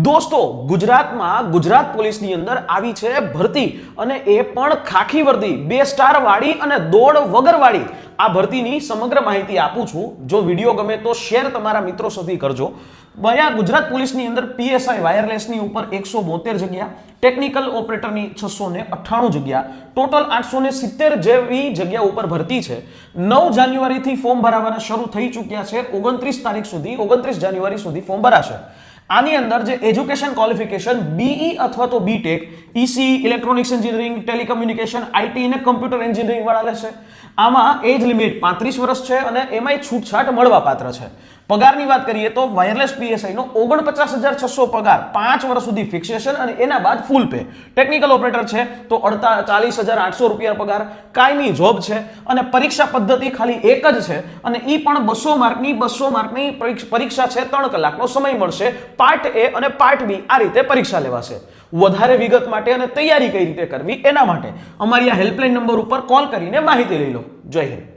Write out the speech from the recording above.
દોસ્તો ગુજરાતમાં ગુજરાત પોલીસની અંદર આવી છે ભરતી અને એ પણ ખાખી વર્દી 2 સ્ટાર વાળી અને દોડ વગર વાળી આ ભરતીની સમગ્ર માહિતી આપું છું। જો વિડિયો ગમે તો શેર તમારા મિત્રો સુધી કરજો। અહીંયા ગુજરાત પોલીસની અંદર પીએસઆઈ વાયરલેસની ઉપર 172 જગ્યા, ટેકનિકલ ઓપરેટરની 698 જગ્યા, ટોટલ 870 જેવી જગ્યા ઉપર ભરતી છે। 9 જાન્યુઆરીથી ફોર્મ ભરાવાના શરૂ થઈ ચૂક્યા છે। 29 તારીખ સુધી 29 જાન્યુઆરી સુધી ફોર્મ ભરાશે। આની અંદર જે એજ્યુકેશન ક્વોલિફિકેશન બીઈ અથવા તો BTech, EC, electronics engineering, telecommunication, IT અને કમ્પ્યુટર એન્જિનિયરિંગ વાળા લેશે। આમાં એજ લિમિટ 35 વર્ષ છે અને એમાંય છૂટછાટ મળવા પાત્ર છે। પગારની વાત કરીએ તો વાયરલેસ પીએસઆઈ નો 49,600 પગાર, 5 વર્ષ સુધી ફિક્સેશન અને એના બાદ ફૂલ પે। ટેકનિકલ ઓપરેટર છે તો 40,800 રૂપિયા પગાર, કાયમી જોબ છે અને પરીક્ષા પદ્ધતિ ખાલી એક જ છે અને ઈ પણ 200 માર્કની પરીક્ષા છે। 3 કલાકનો સમય મળશે। પાર્ટ એ અને પાર્ટ બી આ રીતે પરીક્ષા લેવાશે। વધારે વિગત માટે અને તૈયારી કઈ રીતે કરવી એના માટે અમારી આ હેલ્પલાઇન નંબર ઉપર કોલ કરીને માહિતી લઈ લો। જય હિન્દ।